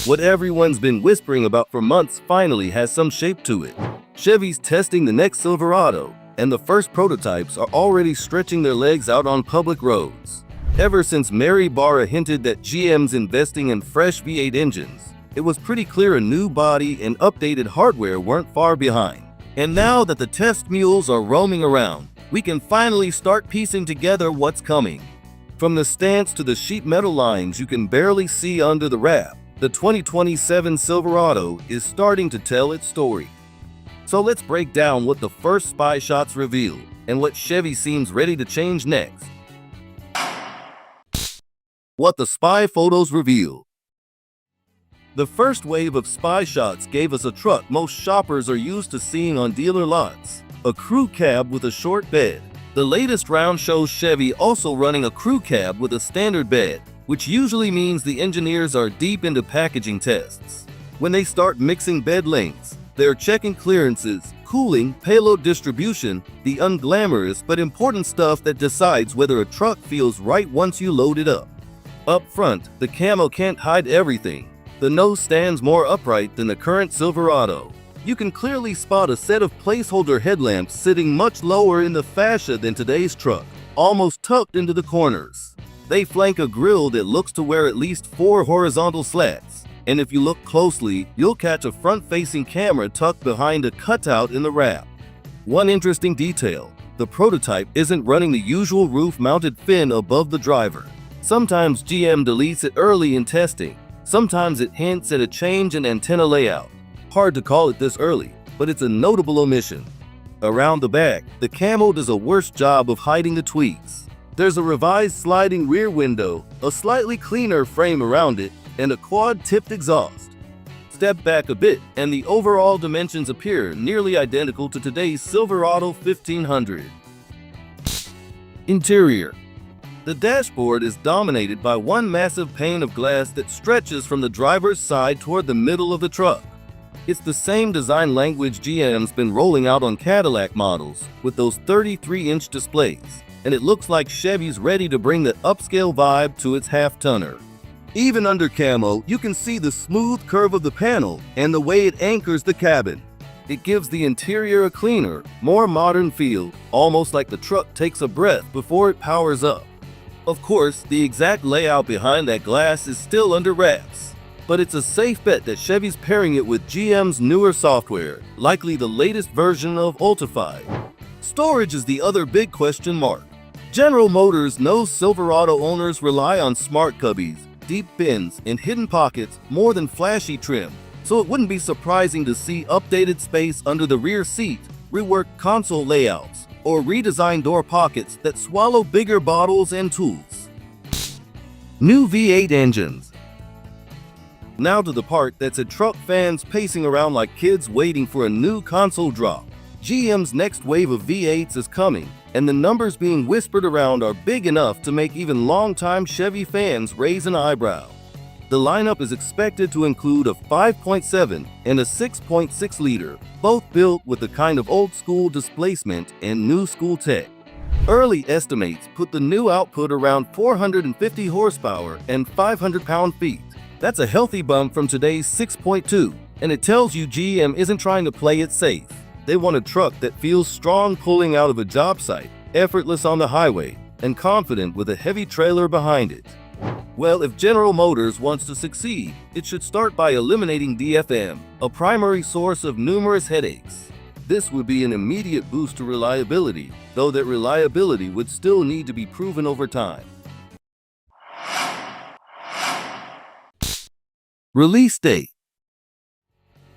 What everyone's been whispering about for months finally has some shape to it. Chevy's testing the next Silverado, and the first prototypes are already stretching their legs out on public roads. Ever since Mary Barra hinted that GM's investing in fresh V8 engines, it was pretty clear a new body and updated hardware weren't far behind. And now that the test mules are roaming around, we can finally start piecing together what's coming. From the stance to the sheet metal lines you can barely see under the wrap, the 2027 Silverado is starting to tell its story. So let's break down what the first spy shots reveal and what Chevy seems ready to change next. What the spy photos reveal. The first wave of spy shots gave us a truck most shoppers are used to seeing on dealer lots, a crew cab with a short bed. The latest round shows Chevy also running a crew cab with a standard bed, which usually means the engineers are deep into packaging tests. When they start mixing bed lengths, they're checking clearances, cooling, payload distribution, the unglamorous but important stuff that decides whether a truck feels right once you load it up. Up front, the camo can't hide everything. The nose stands more upright than the current Silverado. You can clearly spot a set of placeholder headlamps sitting much lower in the fascia than today's truck, almost tucked into the corners. They flank a grille that looks to wear at least 4 horizontal slats, and if you look closely, you'll catch a front-facing camera tucked behind a cutout in the wrap. One interesting detail, the prototype isn't running the usual roof-mounted fin above the driver. Sometimes GM deletes it early in testing, sometimes it hints at a change in antenna layout. Hard to call it this early, but it's a notable omission. Around the back, the camo does a worse job of hiding the tweaks. There's a revised sliding rear window, a slightly cleaner frame around it, and a quad-tipped exhaust. Step back a bit, and the overall dimensions appear nearly identical to today's Silverado 1500. Interior. The dashboard is dominated by one massive pane of glass that stretches from the driver's side toward the middle of the truck. It's the same design language GM's been rolling out on Cadillac models, with those 33-inch displays, and it looks like Chevy's ready to bring the upscale vibe to its half-tonner. Even under camo, you can see the smooth curve of the panel and the way it anchors the cabin. It gives the interior a cleaner, more modern feel, almost like the truck takes a breath before it powers up. Of course, the exact layout behind that glass is still under wraps, but it's a safe bet that Chevy's pairing it with GM's newer software, likely the latest version of Ultifi. Storage is the other big question mark. General Motors knows Silverado owners rely on smart cubbies, deep bins, and hidden pockets more than flashy trim, so it wouldn't be surprising to see updated space under the rear seat, reworked console layouts, or redesigned door pockets that swallow bigger bottles and tools. New V8 engines. Now to the part that's had truck fans pacing around like kids waiting for a new console drop. GM's next wave of V8s is coming, and the numbers being whispered around are big enough to make even longtime Chevy fans raise an eyebrow. The lineup is expected to include a 5.7 and a 6.6 liter, both built with the kind of old-school displacement and new-school tech. Early estimates put the new output around 450 horsepower and 500 pound-feet. That's a healthy bump from today's 6.2, and it tells you GM isn't trying to play it safe. They want a truck that feels strong pulling out of a job site, effortless on the highway, and confident with a heavy trailer behind it. Well, if General Motors wants to succeed, it should start by eliminating DFM, a primary source of numerous headaches. This would be an immediate boost to reliability, though that reliability would still need to be proven over time. Release date.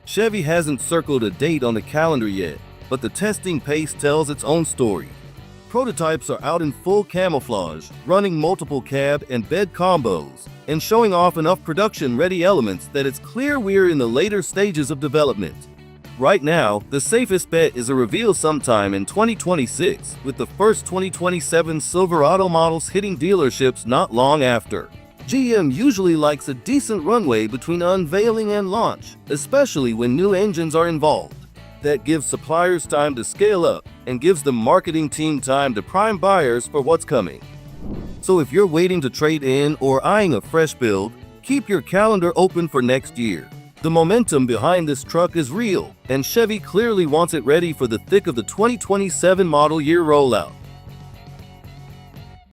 Chevy hasn't circled a date on the calendar yet, but the testing pace tells its own story. Prototypes are out in full camouflage, running multiple cab and bed combos, and showing off enough production-ready elements that it's clear we're in the later stages of development. Right now, the safest bet is a reveal sometime in 2026, with the first 2027 Silverado models hitting dealerships not long after. GM usually likes a decent runway between unveiling and launch, especially when new engines are involved. That gives suppliers time to scale up and gives the marketing team time to prime buyers for what's coming. So if you're waiting to trade in or eyeing a fresh build, Keep your calendar open for next year. The momentum behind this truck is real, and Chevy clearly wants it ready for the thick of the 2027 model year rollout.